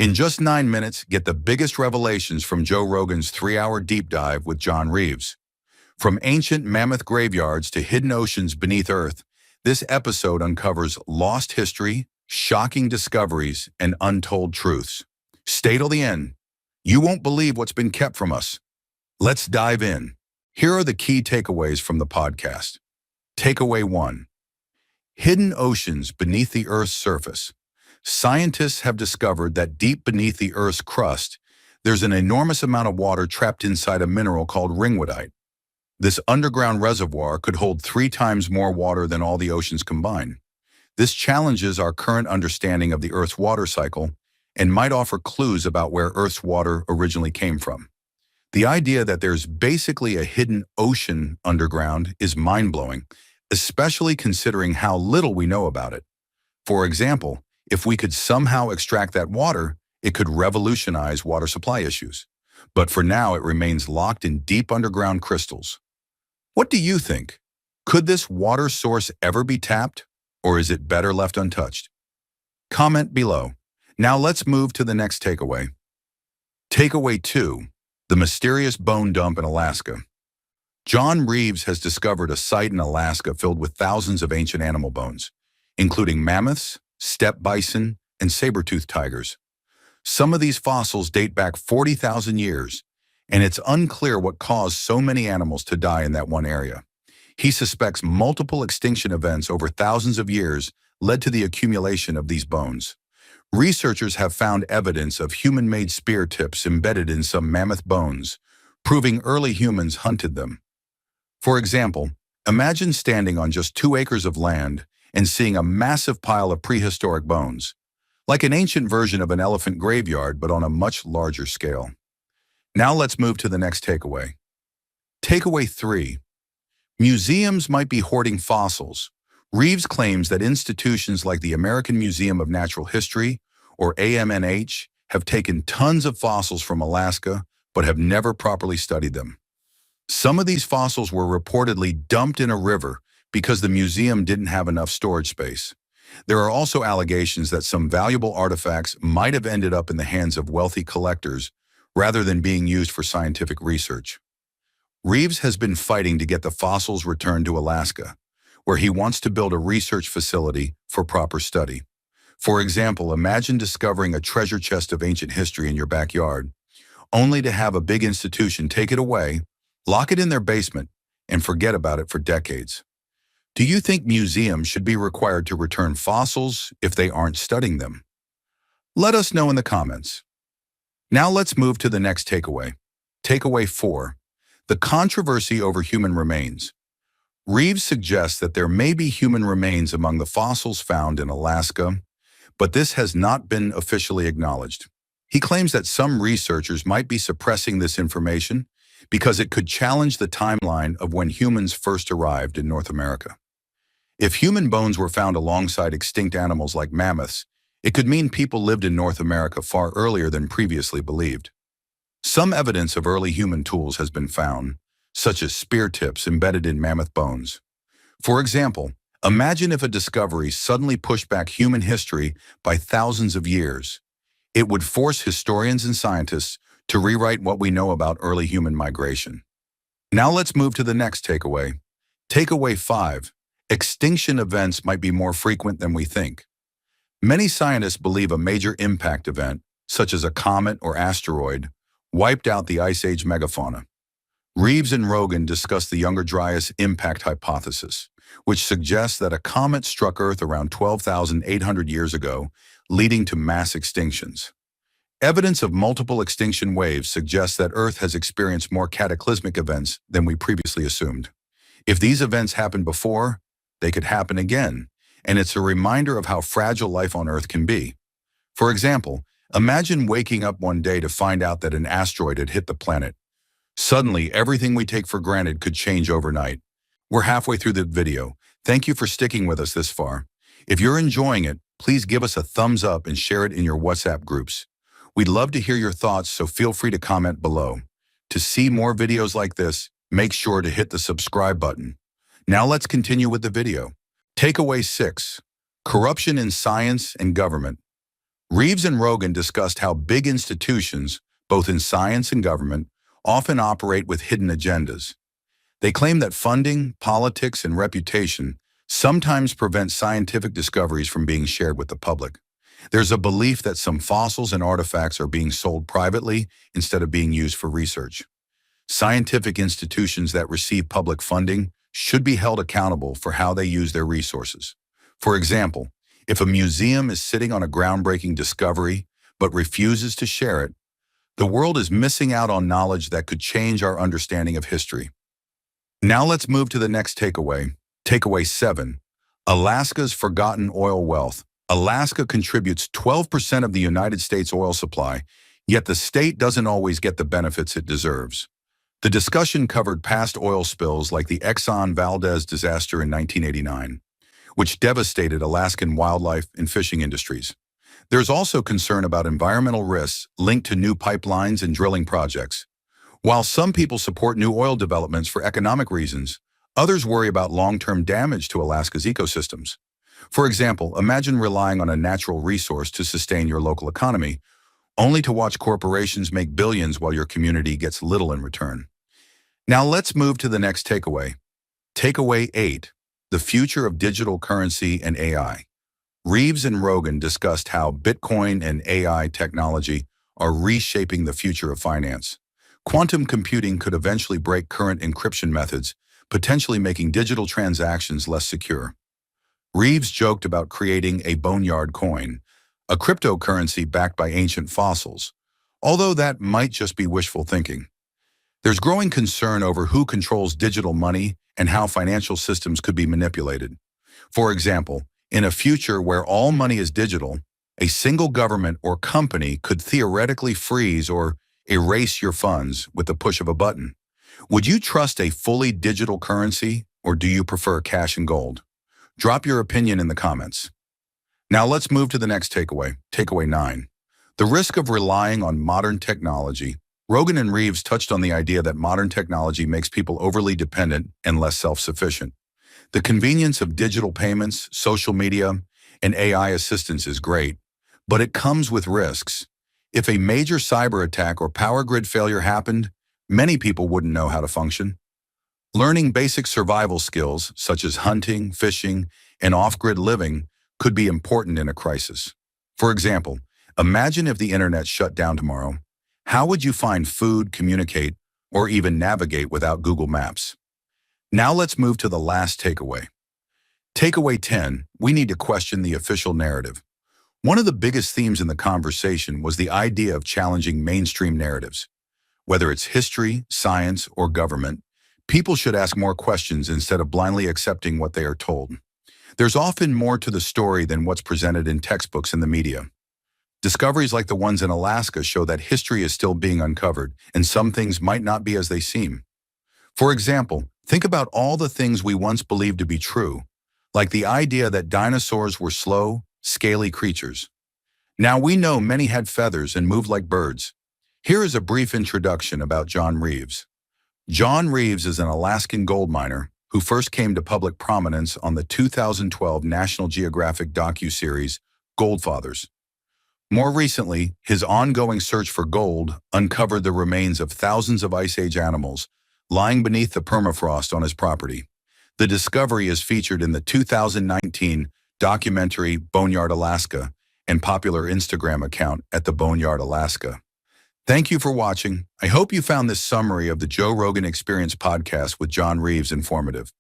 In just 9 minutes, get the biggest revelations from Joe Rogan's 3-hour deep dive with John Reeves. From ancient mammoth graveyards to hidden oceans beneath Earth, this episode uncovers lost history, shocking discoveries, and untold truths. Stay till the end. You won't believe what's been kept from us. Let's dive in. Here are the key takeaways from the podcast. Takeaway 1. Hidden oceans beneath the Earth's surface. Scientists have discovered that deep beneath the Earth's crust, there's an enormous amount of water trapped inside a mineral called ringwoodite. This underground reservoir could hold 3 times more water than all the oceans combined. This challenges our current understanding of the Earth's water cycle and might offer clues about where Earth's water originally came from. The idea that there's basically a hidden ocean underground is mind-blowing, especially considering how little we know about it. For example, if we could somehow extract that water, it could revolutionize water supply issues. But for now, it remains locked in deep underground crystals. What do you think? Could this water source ever be tapped, or is it better left untouched? Comment below. Now let's move to the next takeaway. Takeaway 2. The mysterious bone dump in Alaska. John Reeves has discovered a site in Alaska filled with thousands of ancient animal bones, including mammoths, steppe bison, and saber-toothed tigers. Some of these fossils date back 40,000 years, and it's unclear what caused so many animals to die in that one area. He suspects multiple extinction events over thousands of years led to the accumulation of these bones. Researchers have found evidence of human-made spear tips embedded in some mammoth bones, proving early humans hunted them. For example, imagine standing on just 2 acres of land and seeing a massive pile of prehistoric bones, like an ancient version of an elephant graveyard but on a much larger scale. Now let's move to the next takeaway. Takeaway 3. Museums might be hoarding fossils. Reeves claims that institutions like the American Museum of Natural History, or AMNH, have taken tons of fossils from Alaska but have never properly studied them. Some of these fossils were reportedly dumped in a river because the museum didn't have enough storage space. There are also allegations that some valuable artifacts might have ended up in the hands of wealthy collectors rather than being used for scientific research. Reeves has been fighting to get the fossils returned to Alaska, where he wants to build a research facility for proper study. For example, imagine discovering a treasure chest of ancient history in your backyard, only to have a big institution take it away, lock it in their basement, and forget about it for decades. Do you think museums should be required to return fossils if they aren't studying them? Let us know in the comments. Now let's move to the next takeaway. Takeaway 4. The controversy over human remains. Reeves suggests that there may be human remains among the fossils found in Alaska, but this has not been officially acknowledged. He claims that some researchers might be suppressing this information because it could challenge the timeline of when humans first arrived in North America. If human bones were found alongside extinct animals like mammoths, it could mean people lived in North America far earlier than previously believed. Some evidence of early human tools has been found, such as spear tips embedded in mammoth bones. For example, imagine if a discovery suddenly pushed back human history by thousands of years. It would force historians and scientists to rewrite what we know about early human migration. Now let's move to the next takeaway. Takeaway 5. Extinction events might be more frequent than we think. Many scientists believe a major impact event, such as a comet or asteroid, wiped out the Ice Age megafauna. Reeves and Rogan discuss the Younger Dryas impact hypothesis, which suggests that a comet struck Earth around 12,800 years ago, leading to mass extinctions. Evidence of multiple extinction waves suggests that Earth has experienced more cataclysmic events than we previously assumed. If these events happened before, they could happen again, and it's a reminder of how fragile life on Earth can be. For example, imagine waking up one day to find out that an asteroid had hit the planet. Suddenly, everything we take for granted could change overnight. We're halfway through the video. Thank you for sticking with us this far. If you're enjoying it, please give us a thumbs up and share it in your WhatsApp groups. We'd love to hear your thoughts, so feel free to comment below. To see more videos like this, make sure to hit the subscribe button. Now let's continue with the video. Takeaway 6. Corruption in science and government. Reeves and Rogan discussed how big institutions, both in science and government, often operate with hidden agendas. They claim that funding, politics, and reputation sometimes prevent scientific discoveries from being shared with the public. There's a belief that some fossils and artifacts are being sold privately instead of being used for research. Scientific institutions that receive public funding should be held accountable for how they use their resources. For example, if a museum is sitting on a groundbreaking discovery but refuses to share it, the world is missing out on knowledge that could change our understanding of history. Now let's move to the next takeaway. Takeaway 7. Alaska's forgotten oil wealth. Alaska contributes 12% of the United States oil supply, yet the state doesn't always get the benefits it deserves. The discussion covered past oil spills like the Exxon Valdez disaster in 1989, which devastated Alaskan wildlife and fishing industries. There's also concern about environmental risks linked to new pipelines and drilling projects. While some people support new oil developments for economic reasons, others worry about long-term damage to Alaska's ecosystems. For example, imagine relying on a natural resource to sustain your local economy, only to watch corporations make billions while your community gets little in return. Now let's move to the next takeaway. Takeaway 8. The future of digital currency and AI. Reeves and Rogan discussed how Bitcoin and AI technology are reshaping the future of finance. Quantum computing could eventually break current encryption methods, potentially making digital transactions less secure. Reeves joked about creating a boneyard coin, a cryptocurrency backed by ancient fossils, although that might just be wishful thinking. There's growing concern over who controls digital money and how financial systems could be manipulated. For example, in a future where all money is digital, a single government or company could theoretically freeze or erase your funds with the push of a button. Would you trust a fully digital currency, or do you prefer cash and gold? Drop your opinion in the comments. Now let's move to the next takeaway. Takeaway 9. The risk of relying on modern technology. Rogan and Reeves touched on the idea that modern technology makes people overly dependent and less self-sufficient. The convenience of digital payments, social media, and AI assistance is great, but it comes with risks. If a major cyber attack or power grid failure happened, many people wouldn't know how to function. Learning basic survival skills, such as hunting, fishing, and off-grid living, could be important in a crisis. For example, imagine if the internet shut down tomorrow. How would you find food, communicate, or even navigate without Google Maps? Now let's move to the last takeaway. Takeaway 10, we need to question the official narrative. One of the biggest themes in the conversation was the idea of challenging mainstream narratives. Whether it's history, science, or government, people should ask more questions instead of blindly accepting what they are told. There's often more to the story than what's presented in textbooks and the media. Discoveries like the ones in Alaska show that history is still being uncovered, and some things might not be as they seem. For example, think about all the things we once believed to be true, like the idea that dinosaurs were slow, scaly creatures. Now we know many had feathers and moved like birds. Here is a brief introduction about John Reeves. John Reeves is an Alaskan gold miner who first came to public prominence on the 2012 National Geographic docuseries Goldfathers. More recently, his ongoing search for gold uncovered the remains of thousands of Ice Age animals lying beneath the permafrost on his property. The discovery is featured in the 2019 documentary Boneyard Alaska and popular Instagram account at the Boneyard Alaska. Thank you for watching. I hope you found this summary of the Joe Rogan Experience podcast with John Reeves informative.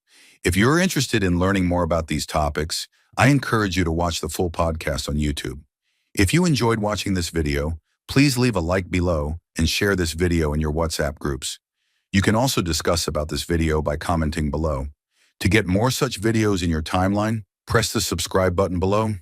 If you're interested in learning more about these topics, I encourage you to watch the full podcast on YouTube. If you enjoyed watching this video, please leave a like below and share this video in your WhatsApp groups. You can also discuss about this video by commenting below. To get more such videos in your timeline, press the subscribe button below.